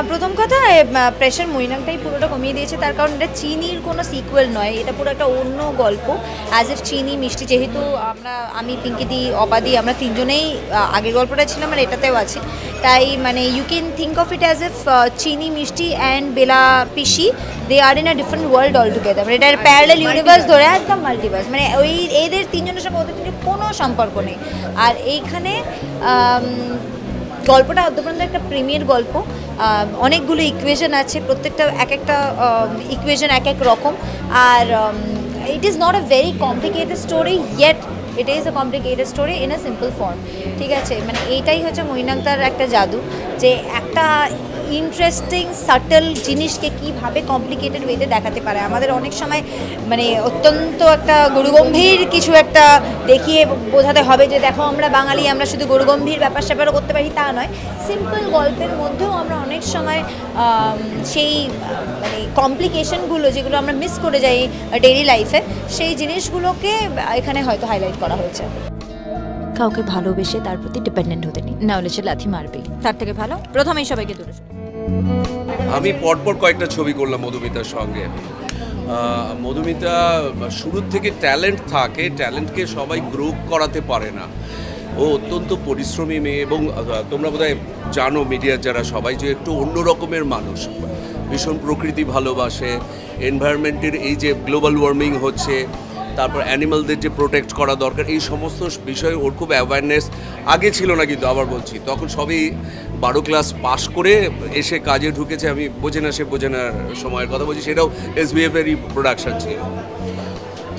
প্রথম কথা প্রেশার মৈনাকটাই পুরোটা কমিয়ে দিয়েছে, তার কারণ এটা চিনির কোনো সিকুয়েল নয়, এটা পুরো একটা অন্য গল্প। অ্যাজ এফ চিনি মিষ্টি, যেহেতু আমি পিঙ্কিদি অপাদি আমরা তিনজনেই আগের গল্পটা ছিলাম আর এটাতেও আছি, তাই মানে you can think of it as if চিনি মিষ্টি অ্যান্ড বেলা পিসি they are in a different world all together. মানে এটার প্যারালাল ইউনিভার্স ধরে একদম মাল্টিভার্স, মানে ওই এদের তিনজনের সঙ্গে ওদের তিনজনের কোনো সম্পর্ক নেই। আর এইখানে গল্পটা অদ্যপর্যন্ত একটা প্রেমের গল্প, অনেকগুলো ইকুয়েশন আছে, প্রত্যেকটা এক একটা ইকুয়েশন এক এক রকম। আর it is not a very complicated story yet, it is a complicated story in a simple form. ঠিক আছে, মানে এইটাই হচ্ছে মৈনাকদার একটা জাদু, যে একটা ইন্টারেস্টিং সাটল জিনিসকে কীভাবে কমপ্লিকেটেড ওয়েতে দেখাতে পারে। আমাদের অনেক সময় মানে অত্যন্ত একটা গরুগম্ভীর কিছু একটা দেখিয়ে বোঝাতে হবে যে দেখো আমরা বাঙালি, আমরা শুধু গরুগম্ভীর ব্যাপার স্যাপারও করতে পারি, তা নয়। সিম্পল গল্পের মধ্যেও আমরা অনেক সময় সেই মানে কমপ্লিকেশনগুলো যেগুলো আমরা মিস করে যাই ডেইলি লাইফে, সেই জিনিসগুলোকে এখানে হয়তো হাইলাইট করা হয়েছে। কাউকে ভালোবেসে তার প্রতি ডিপেন্ডেন্ট হতে নেই, না হলে সে লাথি মারবেই। তার থেকে ভালো প্রথমেই সবাইকে দূরে। আমি পরপর কয়েকটা ছবি করলাম মধুমিতার সঙ্গে। মধুমিতা শুরুর থেকে ট্যালেন্ট থাকে, ট্যালেন্টকে সবাই গ্রো করাতে পারে না। ও অত্যন্ত পরিশ্রমী মেয়ে, এবং তোমরা বোধহয় জানো মিডিয়ার যারা সবাই, যে একটু অন্য রকমের মানুষ, ভীষণ প্রকৃতি ভালোবাসে, এনভায়রনমেন্টের এই যে গ্লোবাল ওয়ার্মিং হচ্ছে, তারপর অ্যানিমালদের যে প্রোটেক্ট করা দরকার, এই সমস্ত বিষয়ে ওর খুব অ্যাওয়ারনেস আগে ছিল না। কিন্তু আবার বলছি, তখন সবই 12 ক্লাস পাশ করে এসে কাজে ঢুকেছে। আমি বোঝে না সে বোঝে না সময়ের কথা বলছি, সেটাও SBF-এরই প্রোডাকশান ছিল।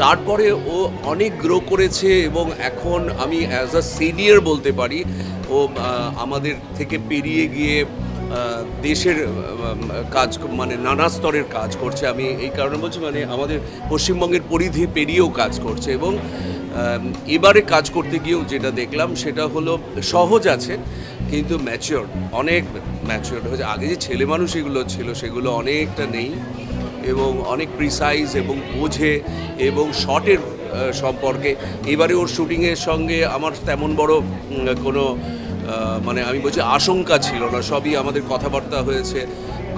তারপরে ও অনেক গ্রো করেছে, এবং এখন আমি অ্যাজ আ সিনিয়র বলতে পারি, ও আমাদের থেকে পেরিয়ে গিয়ে দেশের কাজ, মানে নানা স্তরের কাজ করছে। আমি এই কারণে বলছি, মানে আমাদের পশ্চিমবঙ্গের পরিধি পেরিয়েও কাজ করছে। এবং এবারে কাজ করতে গিয়েও যেটা দেখলাম সেটা হলো সহজ আছে কিন্তু ম্যাচিওর, অনেক ম্যাচিওর হয়েছে। আগে যে ছেলে মানুষ এগুলো ছিল সেগুলো অনেকটা নেই, এবং অনেক প্রিসাইজ এবং বোঝে, এবং শটের সম্পর্কে এবারে ওর শুটিংয়ের সঙ্গে আমার তেমন বড় কোনো মানে আমি বলছি আশঙ্কা ছিল না। সবই আমাদের কথাবার্তা হয়েছে,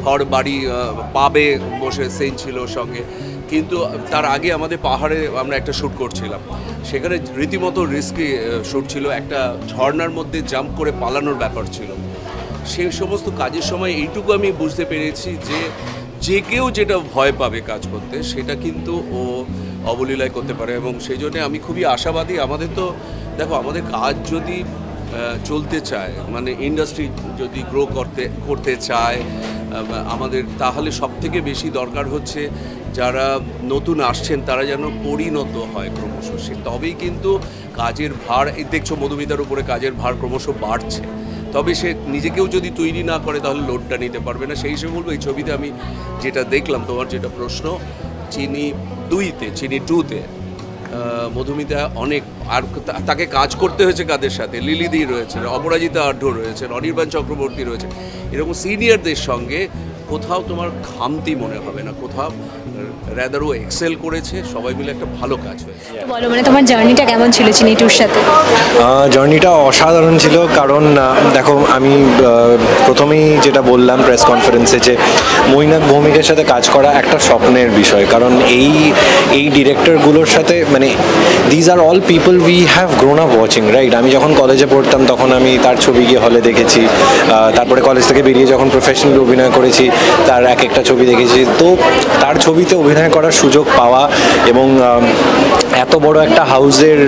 ঘর বাড়ি পাবে বসে সেন ছিল সঙ্গে। কিন্তু তার আগে আমাদের পাহাড়ে আমরা একটা শ্যুট করছিলাম, সেখানে রীতিমতো রিস্কি শ্যুট ছিল, একটা ঝর্ণার মধ্যে জাম্প করে পালানোর ব্যাপার ছিল। সেই সমস্ত কাজের সময় এইটুকু আমি বুঝতে পেরেছি যে যে কেউ যেটা ভয় পাবে কাজ করতে, সেটা কিন্তু ও অবলীলায় করতে পারে। এবং সেই জন্যে আমি খুবই আশাবাদী। আমাদের তো দেখো, আমাদের কাজ যদি চলতে চায়, মানে ইন্ডাস্ট্রি যদি গ্রো করতে চায় আমাদের, তাহলে সবথেকে বেশি দরকার হচ্ছে যারা নতুন আসছেন তারা যেন পরিণত হয় ক্রমশ, সে তবেই কিন্তু কাজের ভার, এই দেখছো মধুমিতার উপরে কাজের ভার ক্রমশ বাড়ছে। তবে সে নিজেকেও যদি তৈরি না করে তাহলে লোডটা নিতে পারবে না। সেই হিসেবে বলবো, এই ছবিতে আমি যেটা দেখলাম, তোমার যেটা প্রশ্ন, চিনি 2-তে, চিনি 2-তে মধুমিতা অনেক, আর তাকে কাজ করতে হয়েছে কাদের সাথে, লিলিদি রয়েছে, অপরাজিতা আঢ্য রয়েছে, অনির্বাণ চক্রবর্তী রয়েছে, এরকম সিনিয়রদের সঙ্গে কোথাও তোমার খামতি মনে হবে না, কোথাও র্যাদারও এক্সেল করেছে, সবাই মিলে একটা ভালো কাজ হয়েছে। বলো, মানে তোমার জার্নিটা কেমন ছিল চিনি টুর সাথে? জার্নিটা অসাধারণ ছিল, কারণ দেখো আমি প্রথমেই যেটা বললাম প্রেস কনফারেন্সে, যে মৈনাক ভৌমিকের সাথে কাজ করা একটা স্বপ্নের বিষয়। কারণ এই ডিরেক্টরগুলোর সাথে, মানে these are all people we have grown up watching, right? আমি যখন কলেজে পড়তাম তখন আমি তার ছবি গিয়ে হলে দেখেছি, তারপরে কলেজ থেকে বেরিয়ে যখন প্রফেশনালি অভিনয় করেছি তার এক একটা ছবি দেখেছি। তো তার ছবিতে অভিনয় করার সুযোগ পাওয়া, এবং এত বড় একটা হাউসের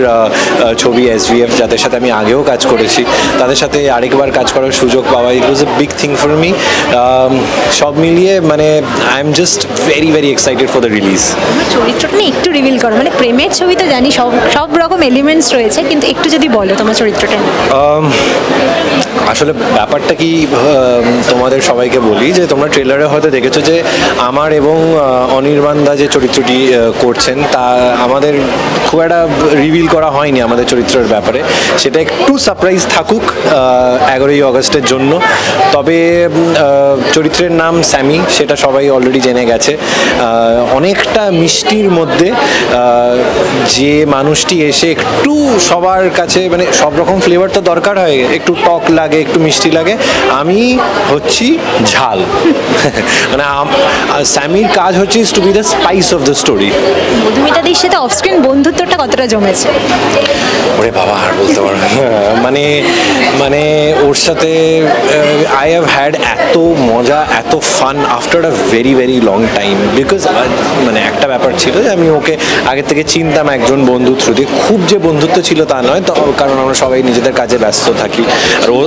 ছবি SBF, যাদের সাথে আমি আগেও কাজ করেছি, তাদের সাথে আরেকবার কাজ করার সুযোগ পাওয়া, it was a big thing for me. সব মিলিয়ে মানে I am just very very excited for the release. চরিত্রটা নিয়ে একটু রিভিল করো, মানে প্রেমের ছবি তো জানি সব রকম এলিমেন্টস রয়েছে, কিন্তু একটু যদি বলো তোমার চরিত্রটা। আসলে ব্যাপারটা কি, তোমাদের সবাইকে বলি যে তোমরা ট্রেলারে হয়তো দেখেছো যে আমার এবং অনির্বাণ দা যে চরিত্রটি করছেন তা আমাদের খুব একটা রিভিল করা হয়নি আমাদের চরিত্রের ব্যাপারে, সেটা একটু সারপ্রাইজ থাকুক 11ই অগস্টের জন্য। তবে চরিত্রের নাম স্যামি, সেটা সবাই অলরেডি জেনে গেছে। অনেকটা মিষ্টির মধ্যে যে মানুষটি এসে একটু সবার কাছে মানে সব রকম ফ্লেভার তো দরকার হয়, একটু টক লাগে একটু মিষ্টি লাগে, আমি হচ্ছি ঝাল। মানে স্যামির কাজ হচ্ছে to be the spice of the story. মধুমিতাদির সাথে অফস্ক্রিন বন্ধুত্বটা কতটা জমেছে? ওরে বাবা, আর বলতে পারবো না। মানে ওর সাথে আই হ্যাভ হ্যাড এত মজা এত fun after a very very long time, because মানে একটা ব্যাপার ছিল যে আমি ওকে আগে থেকে চিনতাম একজন বন্ধু থ্রু দিয়ে, খুব যে বন্ধুত্ব ছিল তা নয়, তো কারণ আমরা সবাই নিজেদের কাজে ব্যস্ত থাকি। আর ও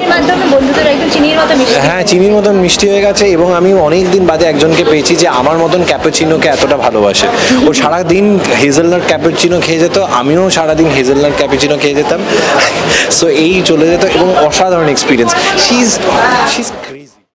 হ্যাঁ চিনির মতন মিষ্টি হয়ে গেছে, এবং আমি অনেক দিন বাদে একজনকে পেয়েছি যে আমার মতন ক্যাপুচিনোকে এতটা ভালোবাসে। ও সারাদিন হেজেলনাট ক্যাপুচিনো খেয়ে যেত, আমিও সারাদিন হেজেলনাট ক্যাপুচিনো খেয়ে যেতাম। সো এই চলে যেত এবং অসাধারণ এক্সপিরিয়েন্স। She is